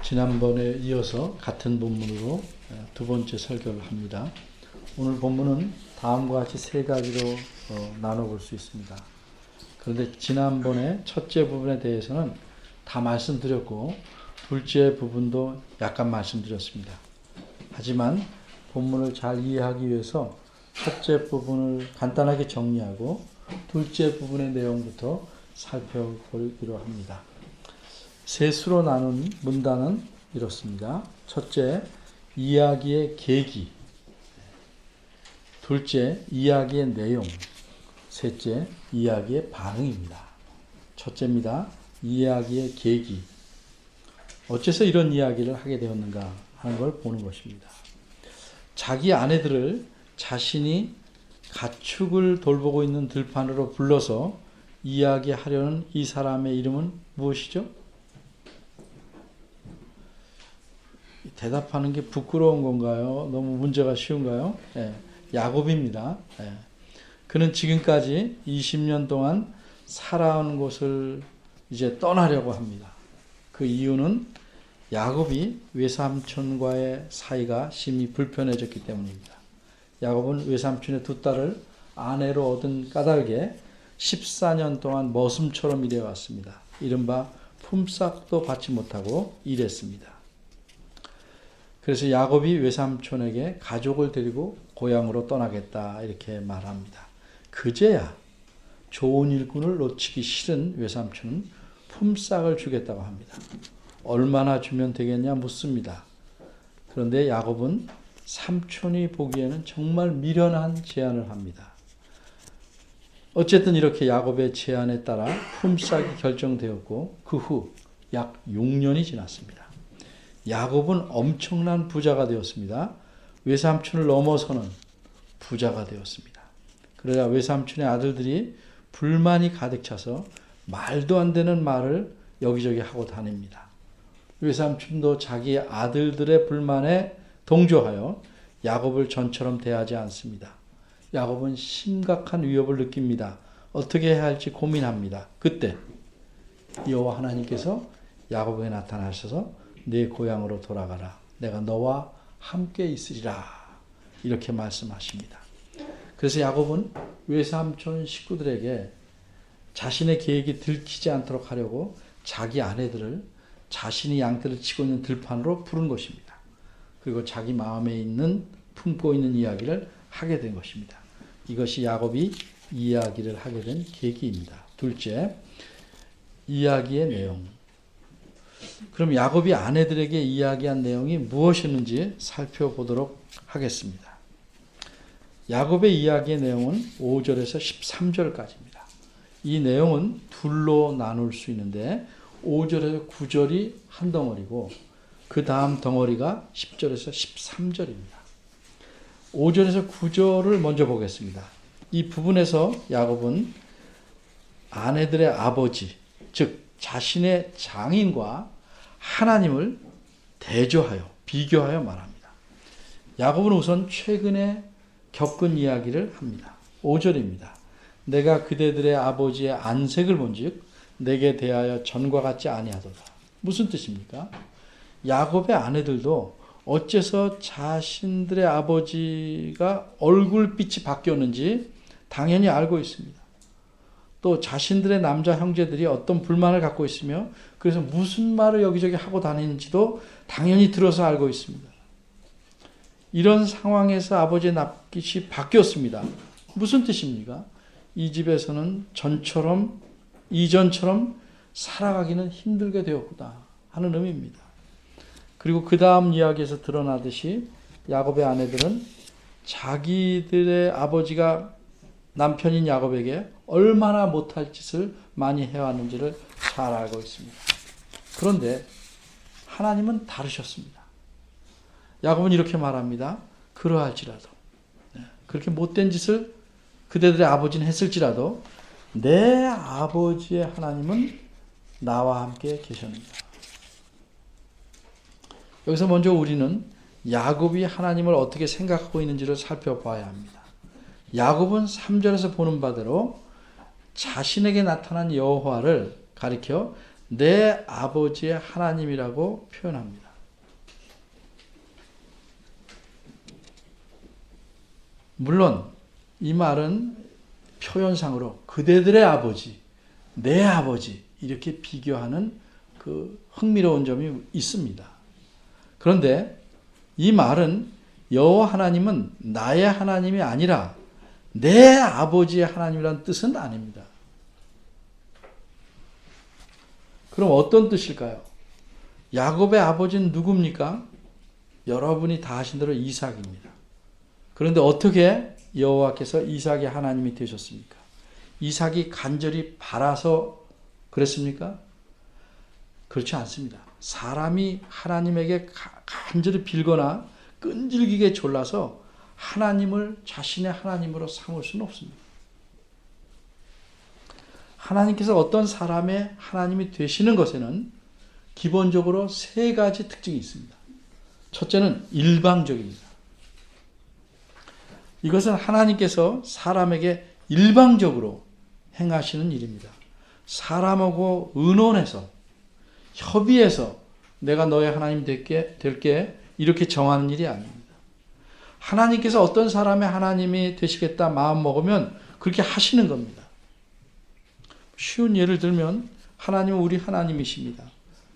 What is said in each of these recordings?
지난번에 이어서 같은 본문으로 두 번째 설교를 합니다. 오늘 본문은 다음과 같이 세 가지로 나눠볼 수 있습니다. 그런데 지난번에 첫째 부분에 대해서는 다 말씀드렸고 둘째 부분도 약간 말씀드렸습니다. 하지만 본문을 잘 이해하기 위해서 첫째 부분을 간단하게 정리하고 둘째 부분의 내용부터 살펴보기로 합니다. 세 수로 나눈 문단은 이렇습니다. 첫째, 이야기의 계기. 둘째, 이야기의 내용. 셋째, 이야기의 반응입니다. 첫째입니다. 이야기의 계기. 어째서 이런 이야기를 하게 되었는가 하는 걸 보는 것입니다. 자기 아내들을 자신이 가축을 돌보고 있는 들판으로 불러서 이야기하려는 이 사람의 이름은 무엇이죠? 대답하는 게 부끄러운 건가요? 너무 문제가 쉬운가요? 야곱입니다. 그는 지금까지 20년 동안 살아온 곳을 이제 떠나려고 합니다. 그 이유는 야곱이 외삼촌과의 사이가 심히 불편해졌기 때문입니다. 야곱은 외삼촌의 두 딸을 아내로 얻은 까닭에 14년 동안 머슴처럼 일해왔습니다. 이른바 품삯도 받지 못하고 일했습니다. 그래서 야곱이 외삼촌에게 가족을 데리고 고향으로 떠나겠다 이렇게 말합니다. 그제야 좋은 일꾼을 놓치기 싫은 외삼촌은 품삯을 주겠다고 합니다. 얼마나 주면 되겠냐 묻습니다. 그런데 야곱은 삼촌이 보기에는 정말 미련한 제안을 합니다. 어쨌든 이렇게 야곱의 제안에 따라 품삯이 결정되었고 그 후 약 6년이 지났습니다. 야곱은 엄청난 부자가 되었습니다. 외삼촌을 넘어서는 부자가 되었습니다. 그러자 외삼촌의 아들들이 불만이 가득 차서 말도 안 되는 말을 여기저기 하고 다닙니다. 외삼촌도 자기 아들들의 불만에 동조하여 야곱을 전처럼 대하지 않습니다. 야곱은 심각한 위협을 느낍니다. 어떻게 해야 할지 고민합니다. 그때 여호와 하나님께서 야곱에게 나타나셔서 네 고향으로 돌아가라. 내가 너와 함께 있으리라. 이렇게 말씀하십니다. 그래서 야곱은 외삼촌 식구들에게 자신의 계획이 들키지 않도록 하려고 자기 아내들을 자신이 양떼를 치고 있는 들판으로 부른 것입니다. 그리고 자기 마음에 있는 품고 있는 이야기를 하게 된 것입니다. 이것이 야곱이 이야기를 하게 된 계기입니다. 둘째, 이야기의 내용. 그럼 야곱이 아내들에게 이야기한 내용이 무엇이었는지 살펴보도록 하겠습니다. 야곱의 이야기의 내용은 5절에서 13절까지입니다. 이 내용은 둘로 나눌 수 있는데 5절에서 9절이 한 덩어리고 그 다음 덩어리가 10절에서 13절입니다. 5절에서 9절을 먼저 보겠습니다. 이 부분에서 야곱은 아내들의 아버지, 즉 자신의 장인과 하나님을 대조하여 비교하여 말합니다. 야곱은 우선 최근에 겪은 이야기를 합니다. 5절입니다. 내가 그대들의 아버지의 안색을 본즉 내게 대하여 전과 같지 아니하도다. 무슨 뜻입니까? 야곱의 아내들도 어째서 자신들의 아버지가 얼굴빛이 바뀌었는지 당연히 알고 있습니다. 또 자신들의 남자 형제들이 어떤 불만을 갖고 있으며 그래서 무슨 말을 여기저기 하고 다니는지도 당연히 들어서 알고 있습니다. 이런 상황에서 아버지의 낯빛이 바뀌었습니다. 무슨 뜻입니까? 이 집에서는 이전처럼 살아가기는 힘들게 되었구나 하는 의미입니다. 그리고 그 다음 이야기에서 드러나듯이 야곱의 아내들은 자기들의 아버지가 남편인 야곱에게 얼마나 못할 짓을 많이 해왔는지를 잘 알고 있습니다. 그런데 하나님은 다르셨습니다. 야곱은 이렇게 말합니다. 그러할지라도 그렇게 못된 짓을 그대들의 아버지는 했을지라도 내 아버지의 하나님은 나와 함께 계셨습니다. 여기서 먼저 우리는 야곱이 하나님을 어떻게 생각하고 있는지를 살펴봐야 합니다. 야곱은 3절에서 보는 바대로 자신에게 나타난 여호와를 가리켜 내 아버지의 하나님이라고 표현합니다. 물론 이 말은 표현상으로 그대들의 아버지, 내 아버지 이렇게 비교하는 그 흥미로운 점이 있습니다. 그런데 이 말은 여호와 하나님은 나의 하나님이 아니라 내 아버지의 하나님이라는 뜻은 아닙니다. 그럼 어떤 뜻일까요? 야곱의 아버지는 누굽니까? 여러분이 다 아신 대로 이삭입니다. 그런데 어떻게 여호와께서 이삭의 하나님이 되셨습니까? 이삭이 간절히 바라서 그랬습니까? 그렇지 않습니다. 사람이 하나님에게 간절히 빌거나 끈질기게 졸라서 하나님을 자신의 하나님으로 삼을 수는 없습니다. 하나님께서 어떤 사람의 하나님이 되시는 것에는 기본적으로 세 가지 특징이 있습니다. 첫째는 일방적입니다. 이것은 하나님께서 사람에게 일방적으로 행하시는 일입니다. 사람하고 의논해서 협의해서 내가 너의 하나님 될게 이렇게 정하는 일이 아닙니다. 하나님께서 어떤 사람의 하나님이 되시겠다 마음 먹으면 그렇게 하시는 겁니다. 쉬운 예를 들면 하나님은 우리 하나님이십니다.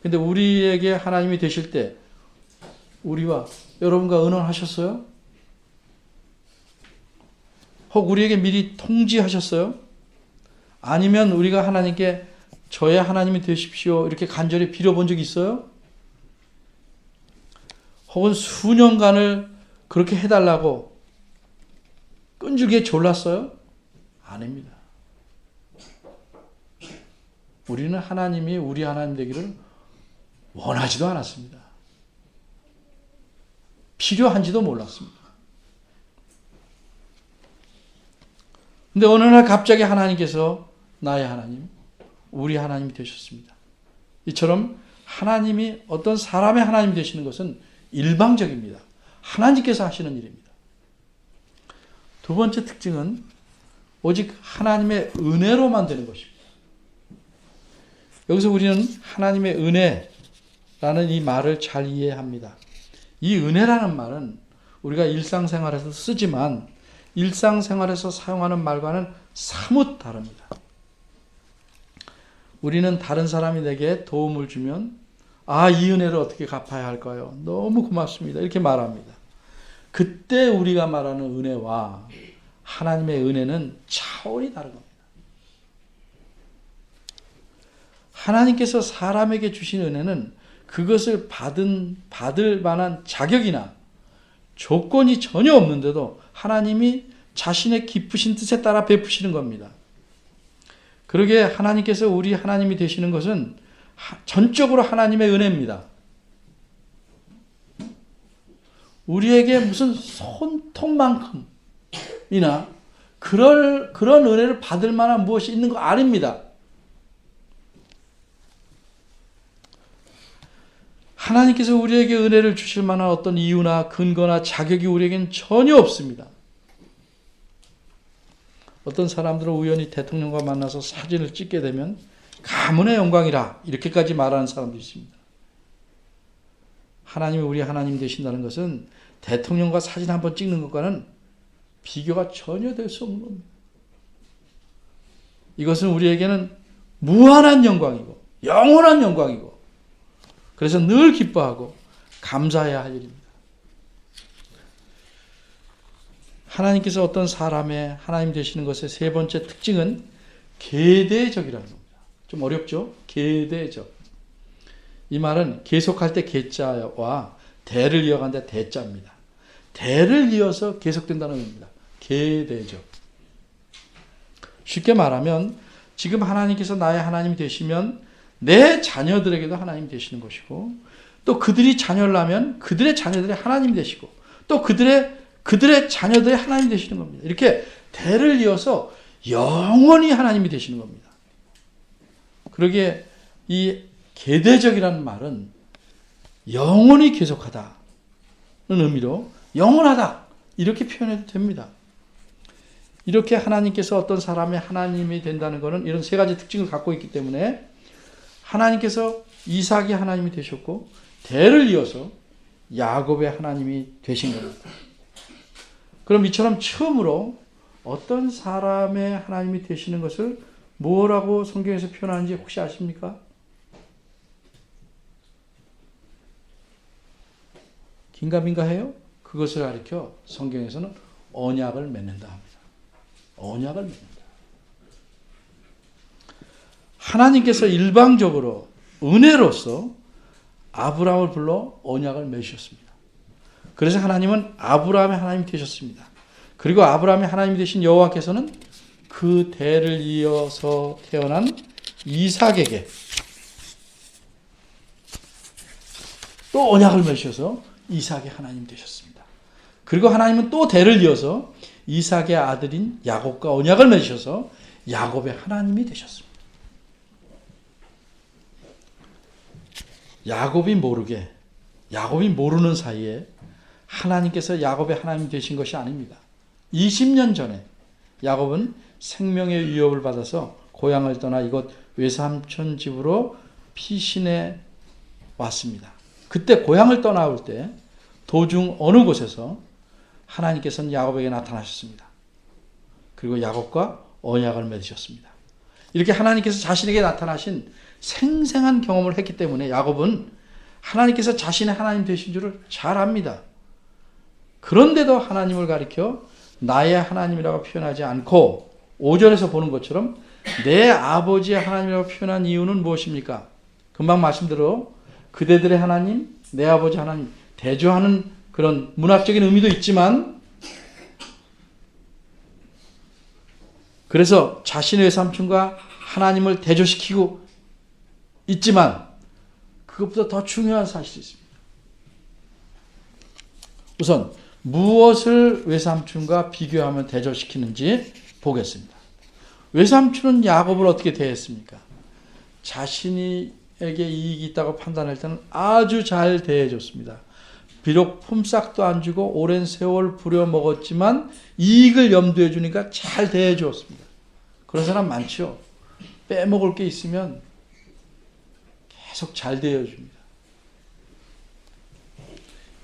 근데 우리에게 하나님이 되실 때 우리와 여러분과 의논하셨어요? 혹 우리에게 미리 통지하셨어요? 아니면 우리가 하나님께 저의 하나님이 되십시오 이렇게 간절히 빌어본 적이 있어요? 혹은 수년간을 그렇게 해달라고 끈질기게 졸랐어요? 아닙니다. 우리는 하나님이 우리 하나님 되기를 원하지도 않았습니다. 필요한지도 몰랐습니다. 근데 어느 날 갑자기 하나님께서 나의 하나님, 우리 하나님이 되셨습니다. 이처럼 하나님이 어떤 사람의 하나님이 되시는 것은 일방적입니다. 하나님께서 하시는 일입니다. 두 번째 특징은 오직 하나님의 은혜로만 되는 것입니다. 여기서 우리는 하나님의 은혜라는 이 말을 잘 이해합니다. 이 은혜라는 말은 우리가 일상생활에서 쓰지만 일상생활에서 사용하는 말과는 사뭇 다릅니다. 우리는 다른 사람이 내게 도움을 주면 이 은혜를 어떻게 갚아야 할까요? 너무 고맙습니다. 이렇게 말합니다. 그때 우리가 말하는 은혜와 하나님의 은혜는 차원이 다른 겁니다. 하나님께서 사람에게 주신 은혜는 그것을 받을 만한 자격이나 조건이 전혀 없는데도 하나님이 자신의 깊으신 뜻에 따라 베푸시는 겁니다. 그러게 하나님께서 우리 하나님이 되시는 것은 전적으로 하나님의 은혜입니다. 우리에게 무슨 손톱만큼이나 그런 은혜를 받을 만한 무엇이 있는 거 아닙니다. 하나님께서 우리에게 은혜를 주실 만한 어떤 이유나 근거나 자격이 우리에겐 전혀 없습니다. 어떤 사람들은 우연히 대통령과 만나서 사진을 찍게 되면 가문의 영광이라 이렇게까지 말하는 사람도 있습니다. 하나님이 우리 하나님 되신다는 것은 대통령과 사진 한번 찍는 것과는 비교가 전혀 될 수 없는 겁니다. 이것은 우리에게는 무한한 영광이고 영원한 영광이고 그래서 늘 기뻐하고 감사해야 할 일입니다. 하나님께서 어떤 사람의 하나님 되시는 것의 세 번째 특징은 계대적이라는 겁니다. 좀 어렵죠? 계대적. 이 말은 계속할 때 계자와 대를 이어갈 때 대자입니다. 대를 이어서 계속된다는 의미입니다. 계대적. 쉽게 말하면 지금 하나님께서 나의 하나님이 되시면 내 자녀들에게도 하나님이 되시는 것이고 또 그들이 자녀라면 그들의 자녀들의 하나님이 되시고 또 그들의 자녀들의 하나님이 되시는 겁니다. 이렇게 대를 이어서 영원히 하나님이 되시는 겁니다. 그러기에 이 계대적이라는 말은 영원히 계속하다는 의미로 영원하다 이렇게 표현해도 됩니다. 이렇게 하나님께서 어떤 사람의 하나님이 된다는 것은 이런 세 가지 특징을 갖고 있기 때문에 하나님께서 이삭의 하나님이 되셨고 대를 이어서 야곱의 하나님이 되신 겁니다. 그럼 이처럼 처음으로 어떤 사람의 하나님이 되시는 것을 뭐라고 성경에서 표현하는지 혹시 아십니까? 긴가민가해요? 그것을 가리켜 성경에서는 언약을 맺는다 합니다. 언약을 맺는다. 하나님께서 일방적으로 은혜로서 아브라함을 불러 언약을 맺으셨습니다. 그래서 하나님은 아브라함의 하나님이 되셨습니다. 그리고 아브라함의 하나님이 되신 여호와께서는 그 대를 이어서 태어난 이삭에게 또 언약을 맺으셔서 이삭의 하나님 되셨습니다. 그리고 하나님은 또 대를 이어서 이삭의 아들인 야곱과 언약을 맺으셔서 야곱의 하나님이 되셨습니다. 야곱이 모르는 사이에 하나님께서 야곱의 하나님 되신 것이 아닙니다. 20년 전에 야곱은 생명의 위협을 받아서 고향을 떠나 이곳 외삼촌 집으로 피신해 왔습니다. 그때 고향을 떠나올 때 도중 어느 곳에서 하나님께서는 야곱에게 나타나셨습니다. 그리고 야곱과 언약을 맺으셨습니다. 이렇게 하나님께서 자신에게 나타나신 생생한 경험을 했기 때문에 야곱은 하나님께서 자신의 하나님 되신 줄을 잘 압니다. 그런데도 하나님을 가리켜 나의 하나님이라고 표현하지 않고 5절에서 보는 것처럼 내 아버지의 하나님이라고 표현한 이유는 무엇입니까? 금방 말씀대로 그대들의 하나님, 내 아버지 하나님 대조하는 그런 문학적인 의미도 있지만 그래서 자신의 외삼촌과 하나님을 대조시키고 있지만 그것보다 더 중요한 사실이 있습니다. 우선 무엇을 외삼촌과 비교하면 대조시키는지 보겠습니다. 외삼촌은 야곱을 어떻게 대했습니까? 자신에게 이익이 있다고 판단할 때는 아주 잘 대해줬습니다. 비록 품삯도 안 주고 오랜 세월 부려먹었지만 이익을 염두에 주니까 잘 대해주었습니다. 그런 사람 많죠. 빼먹을 게 있으면 계속 잘 대해줍니다.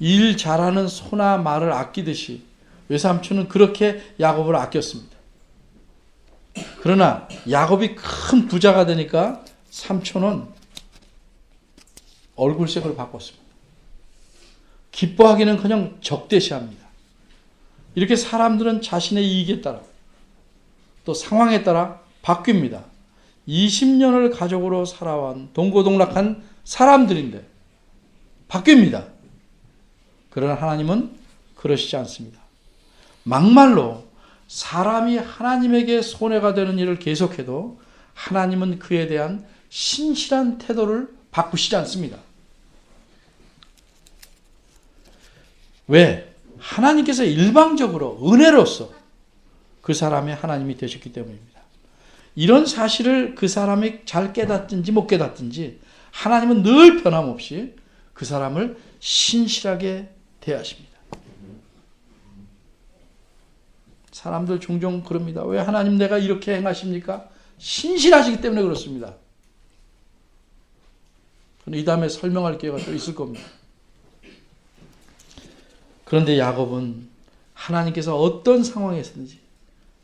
일 잘하는 소나 말을 아끼듯이 외삼촌은 그렇게 야곱을 아꼈습니다. 그러나 야곱이 큰 부자가 되니까 삼촌은 얼굴색을 바꿨습니다. 기뻐하기는커녕 적대시합니다. 이렇게 사람들은 자신의 이익에 따라 또 상황에 따라 바뀝니다. 20년을 가족으로 살아온 동고동락한 사람들인데 바뀝니다. 그러나 하나님은 그러시지 않습니다. 막말로 사람이 하나님에게 손해가 되는 일을 계속해도 하나님은 그에 대한 신실한 태도를 바꾸시지 않습니다. 왜? 하나님께서 일방적으로 은혜로서 그 사람의 하나님이 되셨기 때문입니다. 이런 사실을 그 사람이 잘 깨닫든지 못 깨닫든지 하나님은 늘 변함없이 그 사람을 신실하게 대하십니다. 사람들 종종 그럽니다. 왜 하나님 내가 이렇게 행하십니까? 신실하시기 때문에 그렇습니다. 이 다음에 설명할 기회가 또 있을 겁니다. 그런데 야곱은 하나님께서 어떤 상황에서든지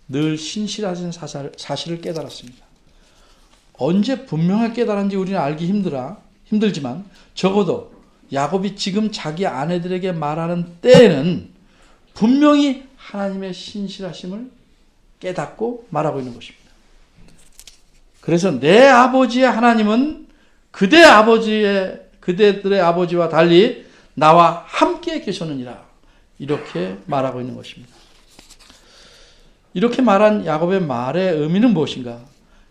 늘 신실하신 사실을 깨달았습니다. 언제 분명하게 깨달았는지 우리는 알기 힘들지만 적어도 야곱이 지금 자기 아내들에게 말하는 때에는 분명히 하나님의 신실하심을 깨닫고 말하고 있는 것입니다. 그래서 내 아버지의 하나님은 그대들의 아버지와 달리 나와 함께 계셨느니라. 이렇게 말하고 있는 것입니다. 이렇게 말한 야곱의 말의 의미는 무엇인가?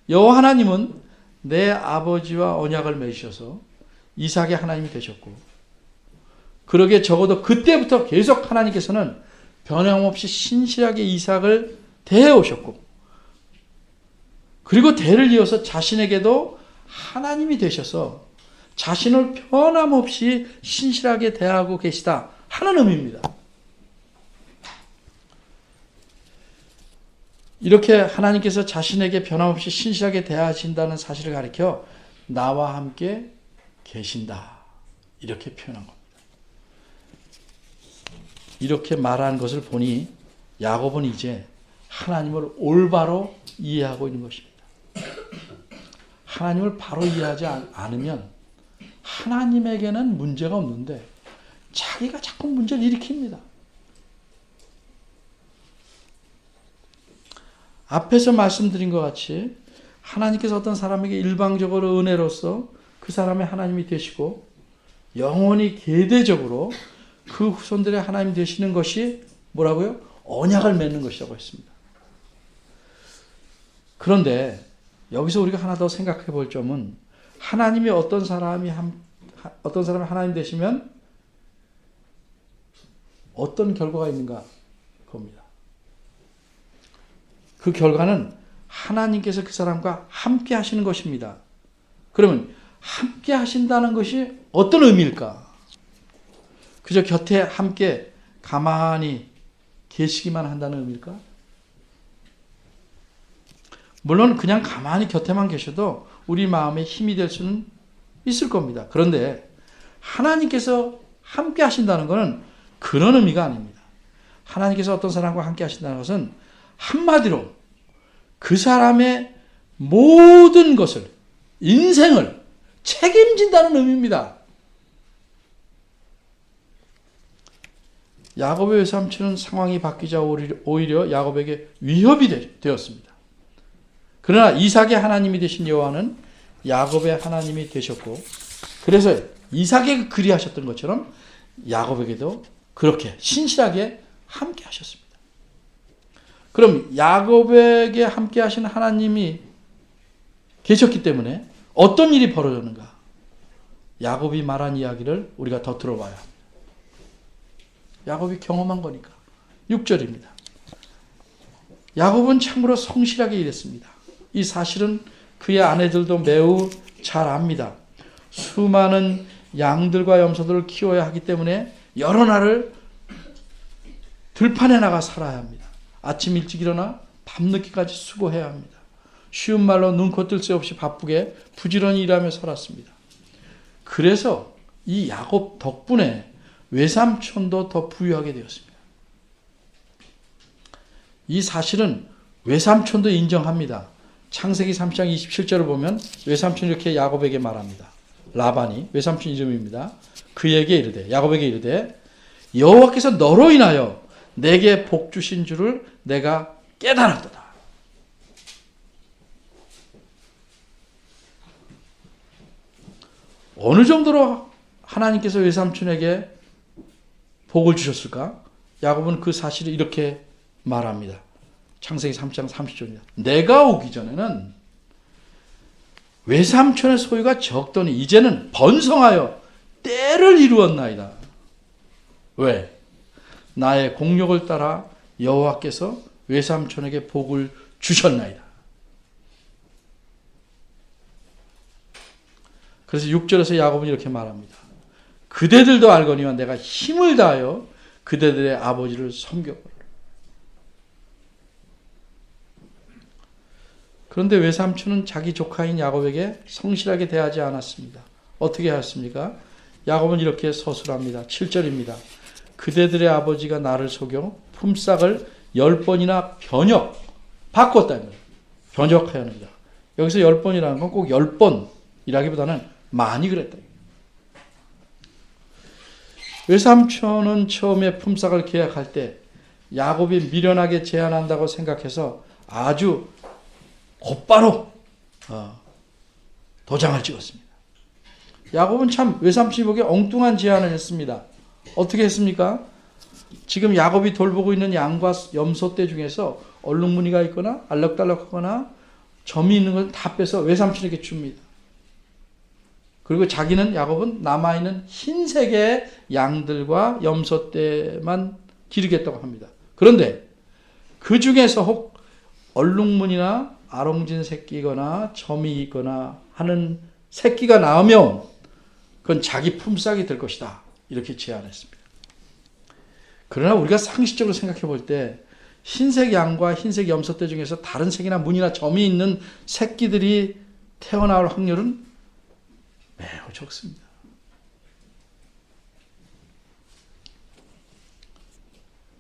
여호와 하나님은 내 아버지와 언약을 맺으셔서 이삭의 하나님이 되셨고 그러기에 적어도 그때부터 계속 하나님께서는 변함없이 신실하게 이삭을 대해오셨고 그리고 대를 이어서 자신에게도 하나님이 되셔서 자신을 변함없이 신실하게 대하고 계시다 하는 의미입니다. 이렇게 하나님께서 자신에게 변함없이 신실하게 대하신다는 사실을 가리켜 나와 함께 계신다. 이렇게 표현한 겁니다. 이렇게 말한 것을 보니 야곱은 이제 하나님을 올바로 이해하고 있는 것입니다. 하나님을 바로 이해하지 않으면 하나님에게는 문제가 없는데 자기가 자꾸 문제를 일으킵니다. 앞에서 말씀드린 것 같이 하나님께서 어떤 사람에게 일방적으로 은혜로서 그 사람의 하나님이 되시고 영원히 계대적으로 그 후손들의 하나님 되시는 것이 뭐라고요? 언약을 맺는 것이라고 했습니다. 그런데 여기서 우리가 하나 더 생각해 볼 점은 하나님이 어떤 사람이 하나님 되시면 어떤 결과가 있는가 겁니다. 그 결과는 하나님께서 그 사람과 함께 하시는 것입니다. 그러면 함께 하신다는 것이 어떤 의미일까? 그저 곁에 함께 가만히 계시기만 한다는 의미일까? 물론 그냥 가만히 곁에만 계셔도 우리 마음에 힘이 될 수는 있을 겁니다. 그런데 하나님께서 함께 하신다는 것은 그런 의미가 아닙니다. 하나님께서 어떤 사람과 함께 하신다는 것은 한마디로 그 사람의 모든 것을, 인생을 책임진다는 의미입니다. 야곱의 외삼촌은 상황이 바뀌자 오히려 야곱에게 위협이 되었습니다. 그러나 이삭의 하나님이 되신 여호와는 야곱의 하나님이 되셨고, 그래서 이삭에게 그리하셨던 것처럼 야곱에게도 그렇게 신실하게 함께 하셨습니다. 그럼 야곱에게 함께 하신 하나님이 계셨기 때문에 어떤 일이 벌어졌는가? 야곱이 말한 이야기를 우리가 더 들어봐야 합니다. 야곱이 경험한 거니까. 6절입니다. 야곱은 참으로 성실하게 일했습니다. 이 사실은 그의 아내들도 매우 잘 압니다. 수많은 양들과 염소들을 키워야 하기 때문에 여러 날을 들판에 나가 살아야 합니다. 아침 일찍 일어나 밤늦게까지 수고해야 합니다. 쉬운 말로 눈코 뜰 새 없이 바쁘게 부지런히 일하며 살았습니다. 그래서 이 야곱 덕분에 외삼촌도 더 부유하게 되었습니다. 이 사실은 외삼촌도 인정합니다. 창세기 3장 27절을 보면 외삼촌이 이렇게 야곱에게 말합니다. 라반이 외삼촌 이름입니다. 그에게 이르되, 야곱에게 이르되, 여호와께서 너로 인하여 내게 복 주신 줄을 내가 깨달았도다. 어느 정도로 하나님께서 외삼촌에게 복을 주셨을까? 야곱은 그 사실을 이렇게 말합니다. 창세기 3장 30절입니다. 내가 오기 전에는 외삼촌의 소유가 적더니 이제는 번성하여 때를 이루었나이다. 왜? 나의 공력을 따라 여호와께서 외삼촌에게 복을 주셨나이다. 그래서 6절에서 야곱은 이렇게 말합니다. 그대들도 알거니와 내가 힘을 다하여 그대들의 아버지를 섬겨보라. 그런데 외삼촌은 자기 조카인 야곱에게 성실하게 대하지 않았습니다. 어떻게 하였습니까? 야곱은 이렇게 서술합니다. 7절입니다. 그대들의 아버지가 나를 속여 품삯을 10번이나 바꿨다는 거예요. 변적하였느니라. 여기서 10번이라는 건 꼭 10번이라기보다는 많이 그랬다. 외삼촌은 처음에 품삯을 계약할 때 야곱이 미련하게 제안한다고 생각해서 아주 곧바로 도장을 찍었습니다. 야곱은 참 외삼촌이 보기에 엉뚱한 제안을 했습니다. 어떻게 했습니까? 지금 야곱이 돌보고 있는 양과 염소떼 중에서 얼룩무늬가 있거나 알록달록하거나 점이 있는 걸 다 빼서 외삼촌에게 줍니다. 그리고 자기는 야곱은 남아있는 흰색의 양들과 염소떼만 기르겠다고 합니다. 그런데 그 중에서 혹 얼룩무늬나 아롱진 새끼거나 점이 있거나 하는 새끼가 나오면 그건 자기 품삯이 될 것이다. 이렇게 제안했습니다. 그러나 우리가 상식적으로 생각해 볼 때 흰색 양과 흰색 염소떼 중에서 다른 색이나 무늬나 점이 있는 새끼들이 태어날 확률은 매우 적습니다.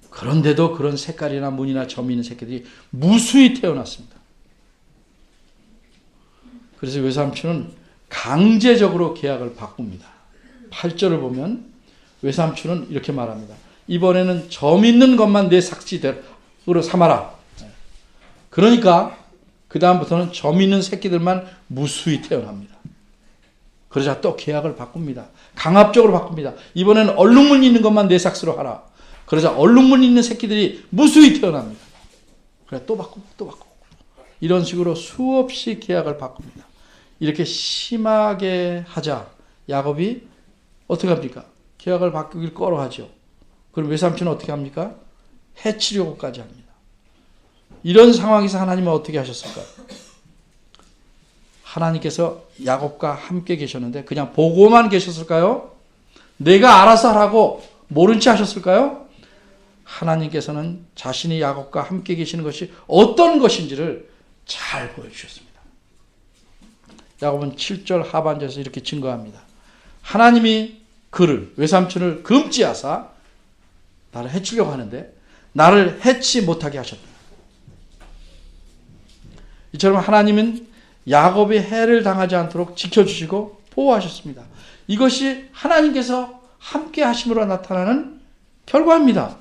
그런데도 그런 색깔이나 무늬나 점이 있는 새끼들이 무수히 태어났습니다. 그래서 외삼촌은 강제적으로 계약을 바꿉니다. 8절을 보면 외삼촌은 이렇게 말합니다. 이번에는 점 있는 것만 내 삭시대로 삼아라. 그러니까 그 다음부터는 점 있는 새끼들만 무수히 태어납니다. 그러자 또 계약을 바꿉니다. 강압적으로 바꿉니다. 이번에는 얼룩무늬 있는 것만 내 삭스로 하라. 그러자 얼룩무늬 있는 새끼들이 무수히 태어납니다. 그래 또 바꾸고 또 바꾸고 이런 식으로 수없이 계약을 바꿉니다. 이렇게 심하게 하자 야곱이 어떻게 합니까? 계약을 바꾸길 꺼려하죠. 그럼 외삼촌은 어떻게 합니까? 해치려고까지 합니다. 이런 상황에서 하나님은 어떻게 하셨을까요? 하나님께서 야곱과 함께 계셨는데 그냥 보고만 계셨을까요? 내가 알아서 하라고 모른 채 하셨을까요? 하나님께서는 자신이 야곱과 함께 계시는 것이 어떤 것인지를 잘 보여주셨습니다. 야곱은 7절 하반절에서 이렇게 증거합니다. 하나님이 그를 외삼촌을 금지하사 나를 해치려고 하는데 나를 해치 못하게 하셨다. 이처럼 하나님은 야곱이 해를 당하지 않도록 지켜주시고 보호하셨습니다. 이것이 하나님께서 함께 하심으로 나타나는 결과입니다.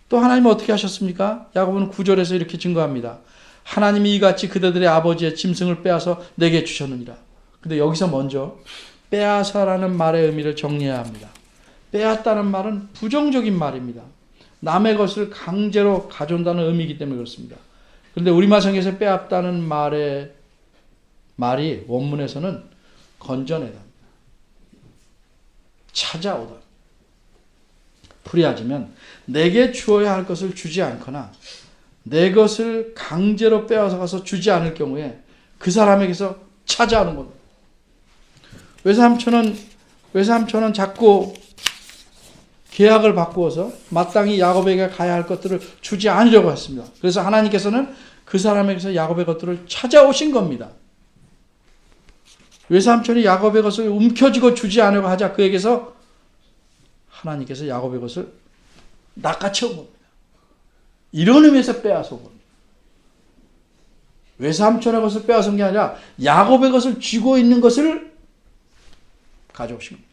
또 하나님은 어떻게 하셨습니까? 야곱은 9절에서 이렇게 증거합니다. 하나님이 이같이 그대들의 아버지의 짐승을 빼앗아 내게 주셨느니라. 근데 여기서 먼저 빼앗아라는 말의 의미를 정리해야 합니다. 빼앗다는 말은 부정적인 말입니다. 남의 것을 강제로 가져온다는 의미이기 때문에 그렇습니다. 그런데 우리말 성경에서 빼앗다는 말이 원문에서는 건져내다, 찾아오다. 풀이하자면 내게 주어야 할 것을 주지 않거나 내 것을 강제로 빼앗아 가서 주지 않을 경우에 그 사람에게서 찾아오는 겁니다. 외삼촌은 자꾸 계약을 바꾸어서 마땅히 야곱에게 가야 할 것들을 주지 않으려고 했습니다. 그래서 하나님께서는 그 사람에게서 야곱의 것들을 찾아오신 겁니다. 외삼촌이 야곱의 것을 움켜쥐고 주지 않으려고 하자 그에게서 하나님께서 야곱의 것을 낚아채운 겁니다. 이런 의미에서 빼앗은 겁니다. 외삼촌의 것을 빼앗은 게 아니라 야곱의 것을 쥐고 있는 것을 가져오신 겁니다.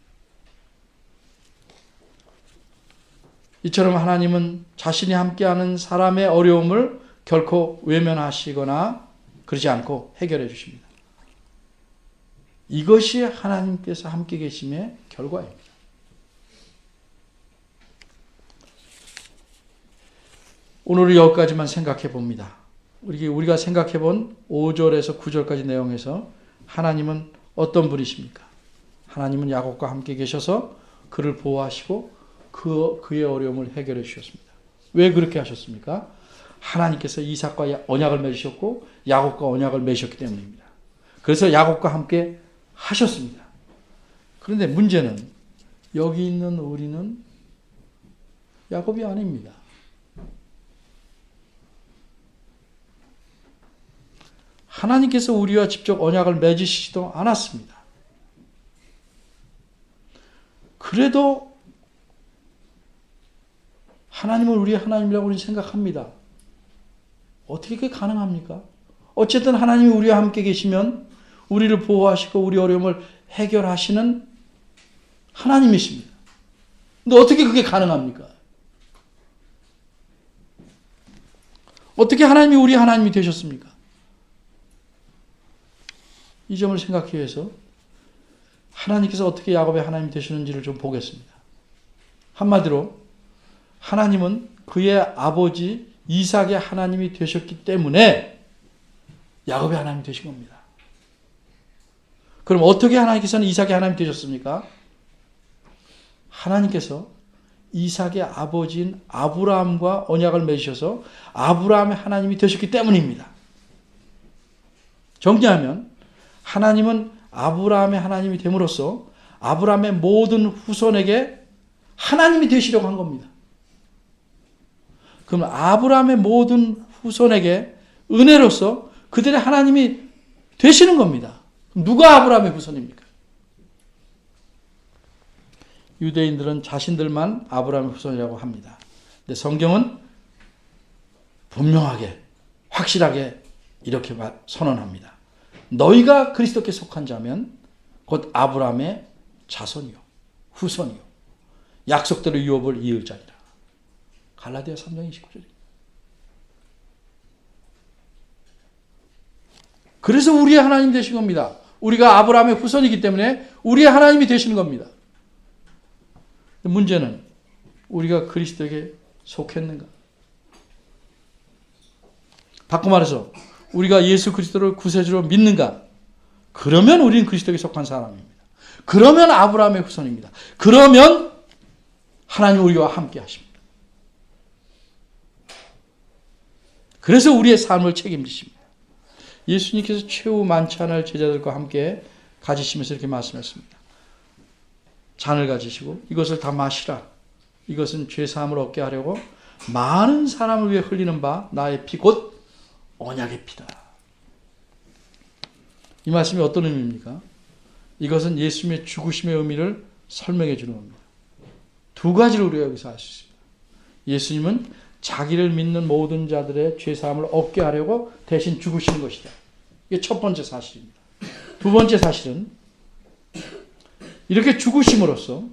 이처럼 하나님은 자신이 함께하는 사람의 어려움을 결코 외면하시거나 그러지 않고 해결해 주십니다. 이것이 하나님께서 함께 계심의 결과입니다. 오늘은 여기까지만 생각해 봅니다. 우리가 생각해 본 5절에서 9절까지 내용에서 하나님은 어떤 분이십니까? 하나님은 야곱과 함께 계셔서 그를 보호하시고 그의 어려움을 해결해 주셨습니다. 왜 그렇게 하셨습니까? 하나님께서 이삭과 언약을 맺으셨고 야곱과 언약을 맺으셨기 때문입니다. 그래서 야곱과 함께 하셨습니다. 그런데 문제는 여기 있는 우리는 야곱이 아닙니다. 하나님께서 우리와 직접 언약을 맺으시지도 않았습니다. 그래도 하나님은 우리의 하나님이라고 우리는 생각합니다. 어떻게 그게 가능합니까? 어쨌든 하나님이 우리와 함께 계시면 우리를 보호하시고 우리 어려움을 해결하시는 하나님이십니다. 근데 어떻게 그게 가능합니까? 어떻게 하나님이 우리 하나님이 되셨습니까? 이 점을 생각하기 위해서 하나님께서 어떻게 야곱의 하나님이 되시는지를 좀 보겠습니다. 한마디로 하나님은 그의 아버지 이삭의 하나님이 되셨기 때문에 야곱의 하나님이 되신 겁니다. 그럼 어떻게 하나님께서는 이삭의 하나님이 되셨습니까? 하나님께서 이삭의 아버지인 아브라함과 언약을 맺으셔서 아브라함의 하나님이 되셨기 때문입니다. 정리하면 하나님은 아브라함의 하나님이 됨으로써 아브라함의 모든 후손에게 하나님이 되시려고 한 겁니다. 그럼 아브라함의 모든 후손에게 은혜로서 그들의 하나님이 되시는 겁니다. 누가 아브라함의 후손입니까? 유대인들은 자신들만 아브라함의 후손이라고 합니다. 근데 성경은 분명하게 확실하게 이렇게 선언합니다. 너희가 그리스도께 속한 자면 곧 아브라함의 자손이요 후손이요 약속대로 유업을 이을 자리라. 갈라디아 3장 29절입니다. 그래서 우리의 하나님 되신 겁니다. 우리가 아브라함의 후손이기 때문에 우리의 하나님이 되시는 겁니다. 문제는 우리가 그리스도에게 속했는가? 바꿔 말해서 우리가 예수 그리스도를 구세주로 믿는가? 그러면 우리는 그리스도에게 속한 사람입니다. 그러면 아브라함의 후손입니다. 그러면 하나님 우리와 함께 하십니다. 그래서 우리의 삶을 책임지십니다. 예수님께서 최후 만찬을 제자들과 함께 가지시면서 이렇게 말씀했습니다. 잔을 가지시고 이것을 다 마시라. 이것은 죄사함을 얻게 하려고 많은 사람을 위해 흘리는 바 나의 피 곧 언약의 피다. 이 말씀이 어떤 의미입니까? 이것은 예수님의 죽으심의 의미를 설명해 주는 겁니다. 두 가지를 우리가 여기서 알 수 있습니다. 예수님은 자기를 믿는 모든 자들의 죄사함을 얻게 하려고 대신 죽으시는 것이다. 이게 첫 번째 사실입니다. 두 번째 사실은 이렇게 죽으심으로써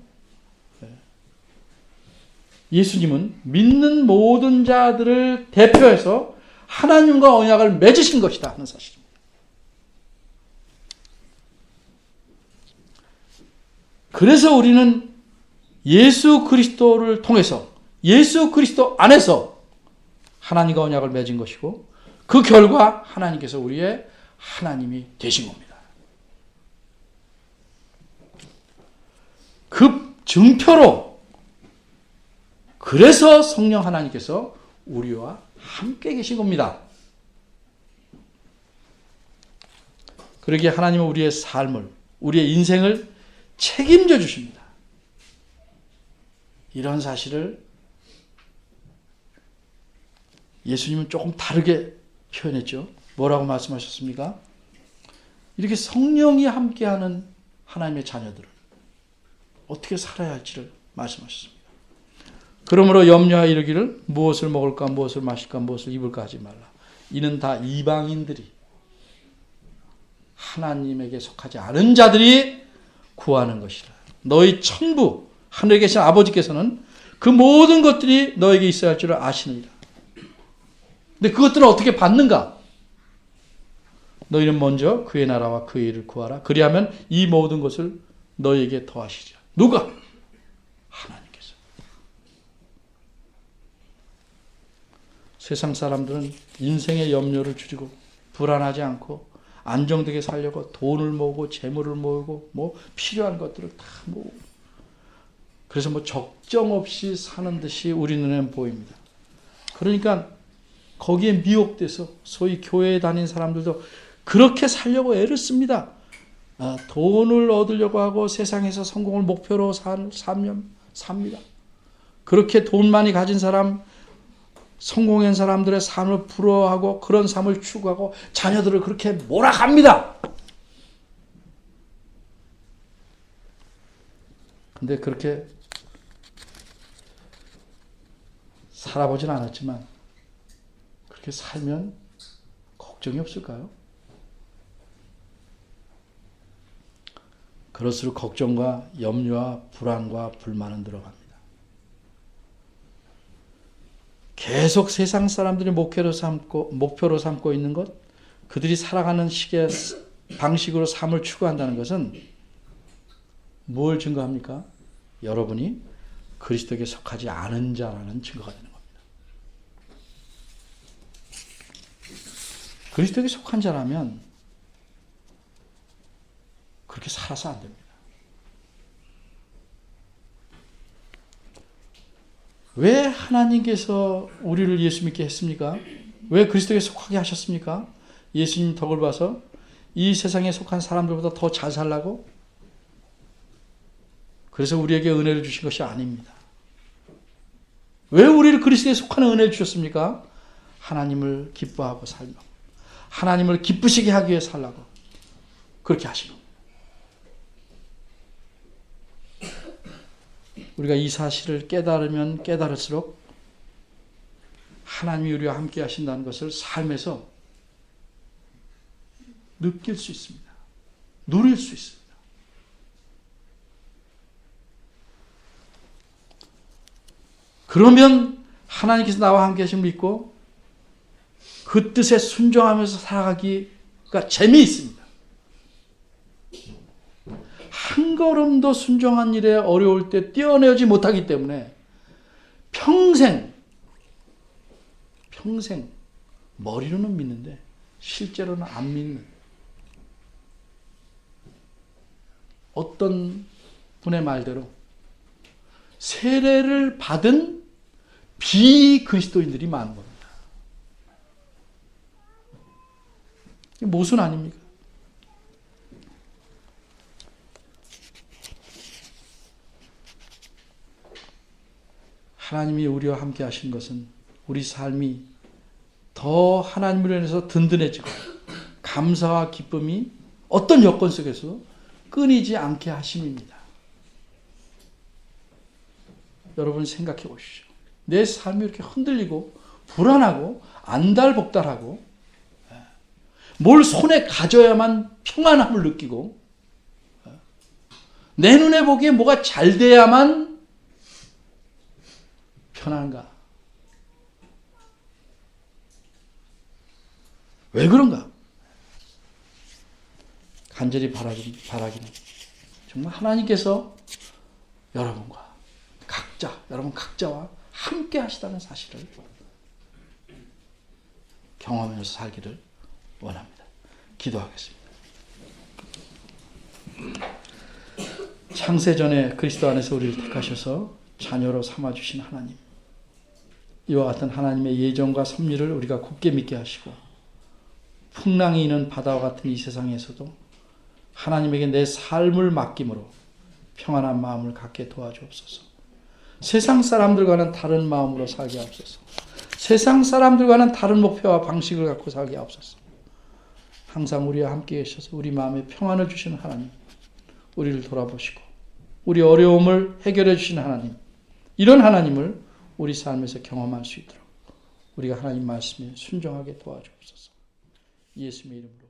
예수님은 믿는 모든 자들을 대표해서 하나님과 언약을 맺으신 것이다 하는 사실입니다. 그래서 우리는 예수 그리스도를 통해서 예수 그리스도 안에서 하나님과 언약을 맺은 것이고 그 결과 하나님께서 우리의 하나님이 되신 겁니다. 그 증표로 그래서 성령 하나님께서 우리와 함께 계신 겁니다. 그러기에 하나님은 우리의 삶을 우리의 인생을 책임져 주십니다. 이런 사실을 예수님은 조금 다르게 표현했죠. 뭐라고 말씀하셨습니까? 이렇게 성령이 함께하는 하나님의 자녀들은 어떻게 살아야 할지를 말씀하셨습니다. 그러므로 염려하여 이르기를 무엇을 먹을까 무엇을 마실까 무엇을 입을까 하지 말라. 이는 다 이방인들이 하나님에게 속하지 않은 자들이 구하는 것이라. 너희 천부 하늘에 계신 아버지께서는 그 모든 것들이 너에게 있어야 할 줄을 아시느니라. 근데 그것들은 어떻게 받는가? 너희는 먼저 그의 나라와 그의 일을 구하라. 그리하면 이 모든 것을 너희에게 더하시리라. 누가? 하나님께서. 세상 사람들은 인생의 염려를 줄이고 불안하지 않고 안정되게 살려고 돈을 모으고 재물을 모으고 뭐 필요한 것들을 다 모으고 그래서 뭐 적정 없이 사는 듯이 우리 눈에는 보입니다. 그러니까 거기에 미혹돼서 소위 교회에 다닌 사람들도 그렇게 살려고 애를 씁니다. 돈을 얻으려고 하고 세상에서 성공을 목표로 삽니다. 그렇게 돈 많이 가진 사람, 성공한 사람들의 삶을 부러워하고 그런 삶을 추구하고 자녀들을 그렇게 몰아갑니다. 근데 그렇게 살아보진 않았지만 그렇게 살면 걱정이 없을까요? 그럴수록 걱정과 염려와 불안과 불만은 들어갑니다. 계속 세상 사람들이 목표로 삼고 있는 것, 그들이 살아가는 식의 방식으로 삶을 추구한다는 것은 뭘 증거합니까? 여러분이 그리스도에게 속하지 않은 자라는 증거가 되는 겁니다. 그리스도에게 속한 자라면 그렇게 살아서 안 됩니다. 왜 하나님께서 우리를 예수 믿게 했습니까? 왜 그리스도에게 속하게 하셨습니까? 예수님 덕을 봐서 이 세상에 속한 사람들보다 더 잘 살라고? 그래서 우리에게 은혜를 주신 것이 아닙니다. 왜 우리를 그리스도에 속하는 은혜를 주셨습니까? 하나님을 기뻐하고 살려고, 하나님을 기쁘시게 하기 위해 살라고. 그렇게 하신 겁니다. 우리가 이 사실을 깨달으면 깨달을수록 하나님이 우리와 함께 하신다는 것을 삶에서 느낄 수 있습니다. 누릴 수 있습니다. 그러면 하나님께서 나와 함께 하심을 믿고 그 뜻에 순종하면서 살아가기가 재미있습니다. 한 걸음도 순종한 일에 어려울 때 떼어내지 못하기 때문에 평생 머리로는 믿는데 실제로는 안 믿는 어떤 분의 말대로 세례를 받은 비그리스도인들이 많은 겁니다. 이게 모순 아닙니까? 하나님이 우리와 함께 하신 것은 우리 삶이 더 하나님으로 인해서 든든해지고 감사와 기쁨이 어떤 여건 속에서 끊이지 않게 하심입니다. 여러분 생각해 보십시오. 내 삶이 이렇게 흔들리고 불안하고 안달복달하고 뭘 손에 가져야만 평안함을 느끼고 내 눈에 보기에 뭐가 잘 돼야만 편한가? 왜 그런가? 간절히 바라기는 정말 하나님께서 여러분 각자와 함께 하시다는 사실을 경험하면서 살기를 원합니다. 기도하겠습니다. 창세전에 그리스도 안에서 우리를 택하셔서 자녀로 삼아주신 하나님, 이와 같은 하나님의 예정과 섭리를 우리가 굳게 믿게 하시고 풍랑이 있는 바다와 같은 이 세상에서도 하나님에게 내 삶을 맡김으로 평안한 마음을 갖게 도와주옵소서. 세상 사람들과는 다른 마음으로 살게 하옵소서. 세상 사람들과는 다른 목표와 방식을 갖고 살게 하옵소서. 항상 우리와 함께 계셔서 우리 마음에 평안을 주시는 하나님, 우리를 돌아보시고 우리 어려움을 해결해 주시는 하나님, 이런 하나님을 우리 삶에서 경험할 수 있도록 우리가 하나님 말씀에 순종하게 도와주옵소서. 예수님의 이름으로